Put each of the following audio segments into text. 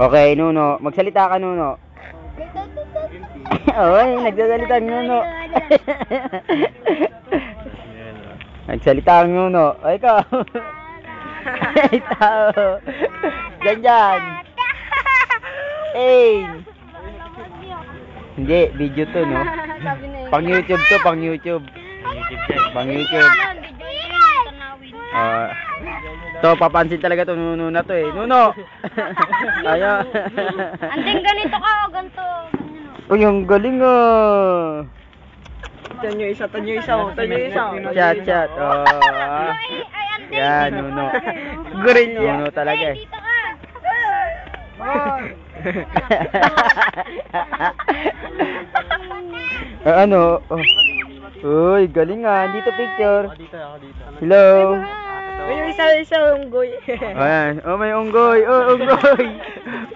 Okay, Nuno. Magsalita ka, Nuno. Oy, nagsasalita ang Nuno. Nagsalita ang Nuno. O, ikaw. Ito. Diyan. Hindi, video to, no? Pang YouTube to, pang YouTube. Pang YouTube. To, papansin talaga to, Nuno na to eh. Nuno! Ayaw. Anting ganito ka o ganito. Uy, ang galing ah. Tanyo isa. Chat. Yan, Nuno. Gorilla. Nuno talaga eh. Dito ka. Ano? Uy, galing ah. Dito picture. Hello. May isa unggoy. Ayan. Oh, may unggoy. Oh, unggoy.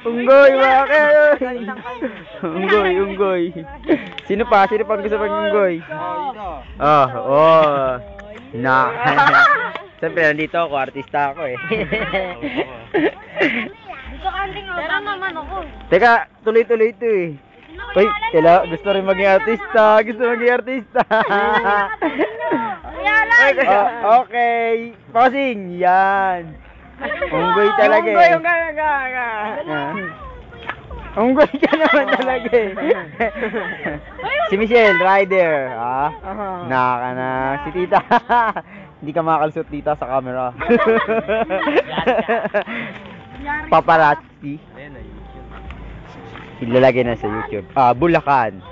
Unggoy, bakit? Unggoy. Sino pa gusto mag-unggoy? Oh. Siyempre, nandito ako. Artista ako eh. Dito ka anting o. Pero naman ako. Teka, tuloy-tuloy ito eh. Uy, gusto rin maging artista. Okay. Pausing. Yan. Unggoy talaga eh. Unggoy ka naman talaga eh. Si Michelle, rider. Naka na. Si Tita. Hindi ka makakalsot, Tita, sa camera. Paparazzi. Ilalagay na sa YouTube. Bulacan.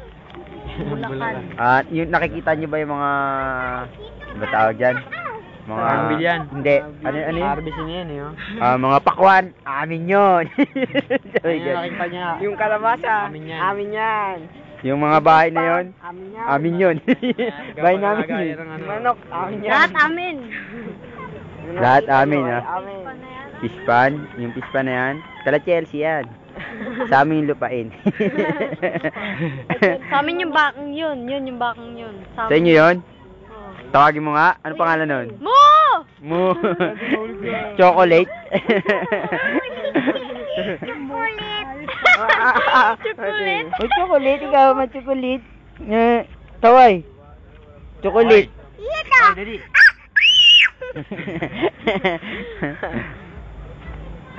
Yung nakikita niyo ba yung mga ano tawag diyan? Mga Bilyan. Hindi. Ano yun? RBC na yan eh. Mga pakwan. Amin yun. Nakita niya. Yung kalabasa. Amin yan. Yung mga bahay na yun. Amin yun. Bahay namin yun. Manok. Amin yan. Lahat amin. Lahat amin ha. Amin. Pispan. Yung pispan na yan. Kala Chelsea yan. Sa amin yung lupain. Sa amin yung bakang yun. Yung bakang yun. Sa inyo yun? Tawagin mo nga. Ano pangalan nun? Mo! Chocolate. Chocolate. Uy, chocolate. Ikaw, ma-chocolate. Taway. Chocolate.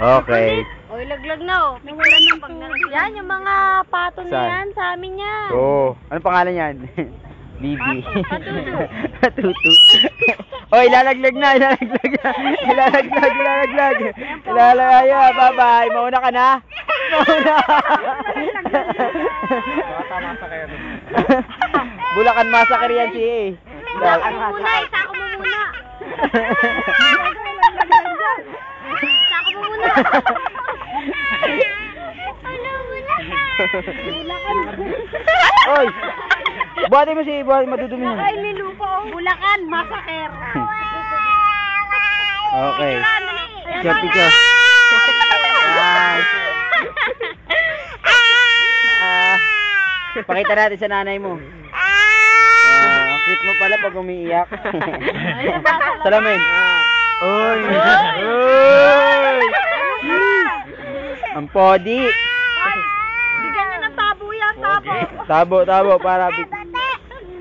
Okay. O, ilaglag na o. Picturean ng pag nalaglag. Yan, yung mga pato na Saan? yan. Sa amin yan. Oo. Ano pangalan yan? Bibi. Patutu. Patutu. Oy, ilalaglag na. Bye-bye. Mauna ka na. Bulacan Massacre yan si Isa ko muna. Isa ko muna. Oy! Buhatin mo madudumi mo. Ay, nilupa o. Bulacan Massacre. Okay. Picture. Pakita natin sa nanay mo. Cute mo pala pag umiiyak. Salamin. Oy! Ang podi. Bigyan nyo ng tabo yan. Tabo para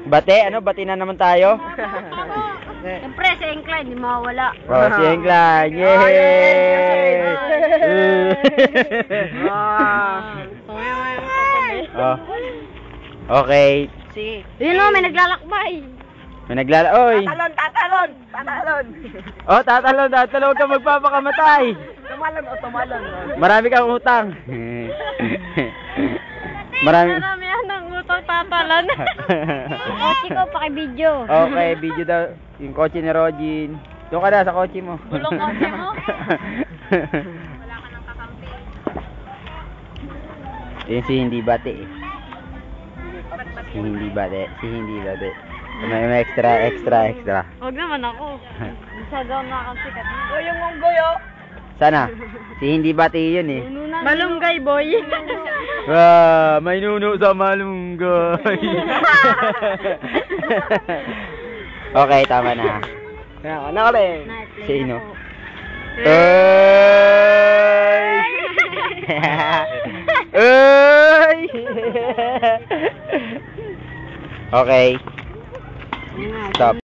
bate. Ano? Bati na naman tayo. Siyempre, si Engla, hindi mawawala. Si Engla. Yay! Okay. Yun o, may naglalakbay. Oy! Tatalon. Oh, tatalon. Huwag ka magpapakamatay. Tumalon. Marami kang utang. Marami yan ng utang tatalan. Kotse ko, paki-video. Okay, video daw. Yung kotse ni Rogin. Doon ka na sa kotse mo. Bulong kotse mo? Yun si Hindi Bate eh. Si Hindi Bate. May extra. Huwag naman ako. Masyadaw na akong sikat. O yung unggoy o. Sana. Si Hindi Bate yun eh. Malunggay, boy. May nuno sa malunggay. Okay, tama na. Ano ka rin? Sino? Ay! Uy! Okay. Stop.